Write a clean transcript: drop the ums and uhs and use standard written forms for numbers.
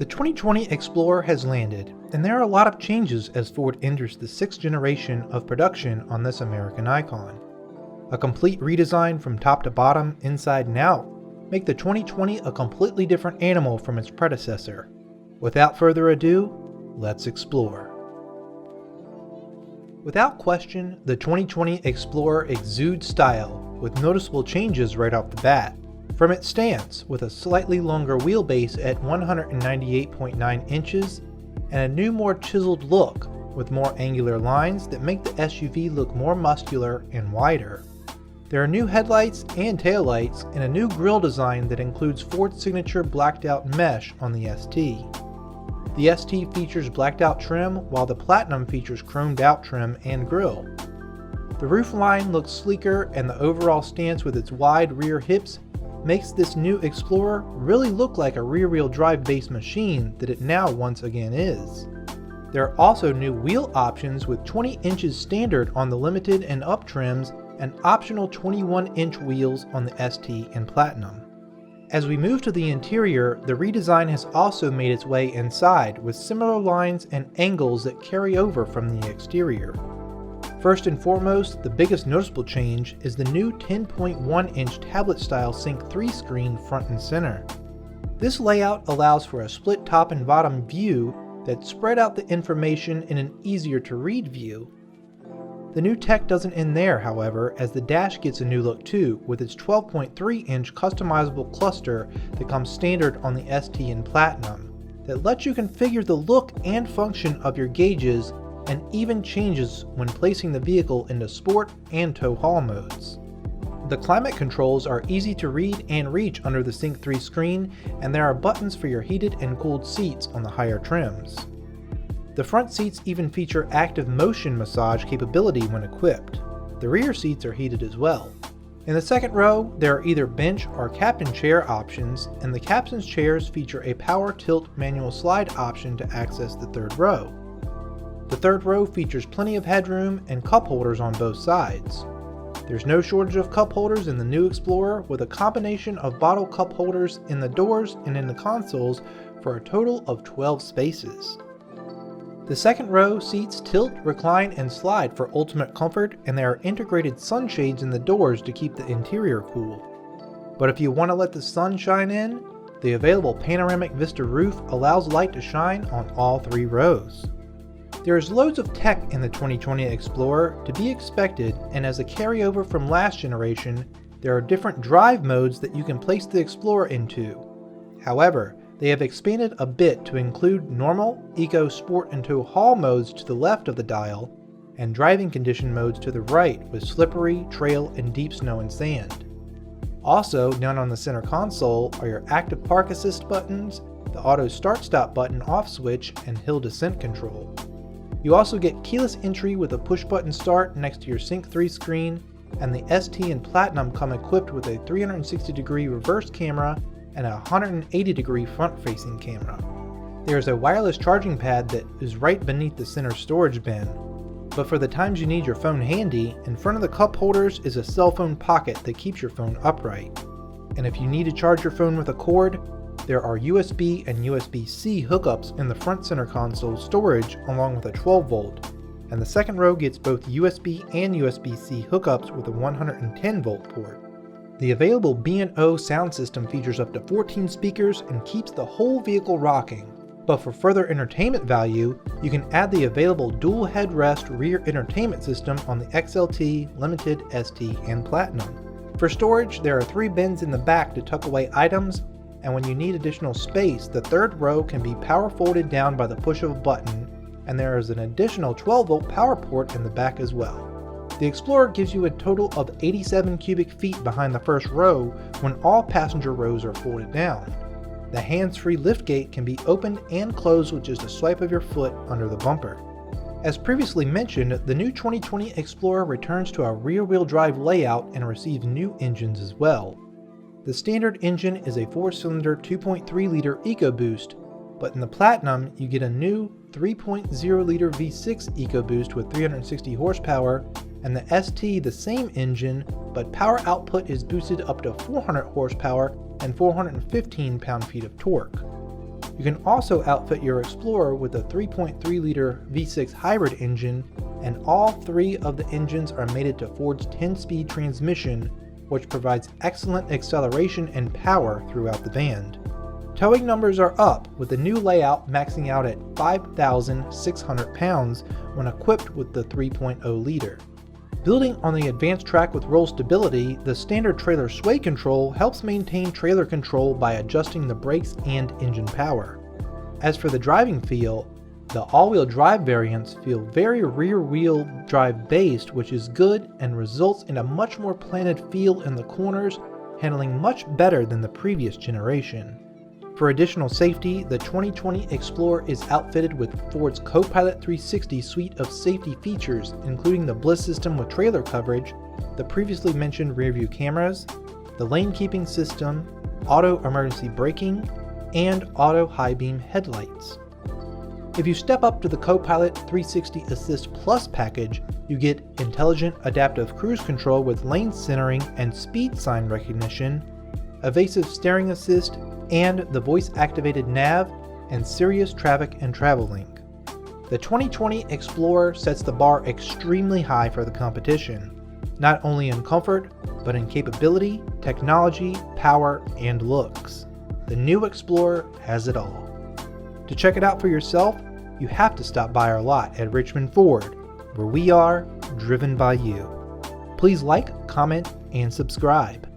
The 2020 Explorer has landed, and there are a lot of changes as Ford enters the 6th generation of production on this American icon. A complete redesign from top to bottom, inside and out, make the 2020 a completely different animal from its predecessor. Without further ado, let's explore. Without question, the 2020 Explorer exudes style, with noticeable changes right off the bat. From its stance, with a slightly longer wheelbase at 198.9 inches, and a new more chiseled look, with more angular lines that make the SUV look more muscular and wider. There are new headlights and taillights, and a new grille design that includes Ford's signature blacked out mesh on the ST. The ST features blacked out trim, while the Platinum features chromed out trim and grille. The roof line looks sleeker, and the overall stance with its wide rear hips makes this new Explorer really look like a rear-wheel drive based machine that it now once again is. There are also new wheel options with 20 inches standard on the Limited and Up trims and optional 21-inch wheels on the ST and Platinum. As we move to the interior, the redesign has also made its way inside with similar lines and angles that carry over from the exterior. First and foremost, the biggest noticeable change is the new 10.1-inch tablet-style Sync 3 screen front and center. This layout allows for a split top and bottom view that spread out the information in an easier-to-read view. The new tech doesn't end there, however, as the dash gets a new look too, with its 12.3-inch customizable cluster that comes standard on the ST and Platinum, that lets you configure the look and function of your gauges and even changes when placing the vehicle into sport and tow haul modes. The climate controls are easy to read and reach under the Sync 3 screen, and there are buttons for your heated and cooled seats on the higher trims. The front seats even feature active motion massage capability when equipped. The rear seats are heated as well. In the second row, there are either bench or captain chair options, and the captain's chairs feature a power tilt manual slide option to access the third row. The third row features plenty of headroom and cup holders on both sides. There's no shortage of cup holders in the new Explorer, with a combination of bottle cup holders in the doors and in the consoles for a total of 12 spaces. The second row seats tilt, recline, and slide for ultimate comfort, and there are integrated sunshades in the doors to keep the interior cool. But if you want to let the sun shine in, the available panoramic vista roof allows light to shine on all 3 rows. There is loads of tech in the 2020 Explorer to be expected, and as a carryover from last generation, there are different drive modes that you can place the Explorer into. However, they have expanded a bit to include normal, eco, sport, and tow haul modes to the left of the dial, and driving condition modes to the right with slippery, trail, and deep snow and sand. Also, down on the center console are your active park assist buttons, the auto start-stop button off switch, and hill descent control. You also get keyless entry with a push-button start next to your Sync 3 screen, and the ST and Platinum come equipped with a 360-degree reverse camera and a 180-degree front-facing camera. There is a wireless charging pad that is right beneath the center storage bin. But for the times you need your phone handy, in front of the cup holders is a cell phone pocket that keeps your phone upright. And if you need to charge your phone with a cord, there are USB and USB-C hookups in the front center console storage along with a 12-volt, and the second row gets both USB and USB-C hookups with a 110-volt port. The available B&O sound system features up to 14 speakers and keeps the whole vehicle rocking, but for further entertainment value, you can add the available dual headrest rear entertainment system on the XLT, Limited, ST, and Platinum. For storage, there are 3 bins in the back to tuck away items, and when you need additional space, the third row can be power folded down by the push of a button, and there is an additional 12-volt power port in the back as well. The Explorer gives you a total of 87 cubic feet behind the first row when all passenger rows are folded down. The hands-free liftgate can be opened and closed with just a swipe of your foot under the bumper. As previously mentioned, the new 2020 Explorer returns to a rear-wheel drive layout and receives new engines as well. The standard engine is a 4-cylinder 2.3-liter EcoBoost, but in the Platinum you get a new 3.0-liter V6 EcoBoost with 360 horsepower, and the ST the same engine, but power output is boosted up to 400 horsepower and 415 pound-feet of torque. You can also outfit your Explorer with a 3.3-liter V6 hybrid engine, and all three of the engines are mated to Ford's 10-speed transmission, which provides excellent acceleration and power throughout the band. Towing numbers are up, with the new layout maxing out at 5,600 pounds when equipped with the 3.0-liter. Building on the advanced track with roll stability, the standard trailer sway control helps maintain trailer control by adjusting the brakes and engine power. As for the driving feel, the all-wheel drive variants feel very rear-wheel drive based, which is good and results in a much more planted feel in the corners, handling much better than the previous generation. For additional safety, the 2020 Explorer is outfitted with Ford's Co-Pilot 360 suite of safety features, including the Bliss system with trailer coverage, the previously mentioned rear-view cameras, the lane keeping system, auto emergency braking, and auto high beam headlights. If you step up to the Co-Pilot 360 Assist Plus package, you get intelligent adaptive cruise control with lane centering and speed sign recognition, evasive steering assist, and the voice-activated nav and Sirius Traffic and Travel Link. The 2020 Explorer sets the bar extremely high for the competition, not only in comfort, but in capability, technology, power, and looks. The new Explorer has it all. To check it out for yourself, you have to stop by our lot at Richmond Ford, where we are driven by you. Please like, comment, and subscribe.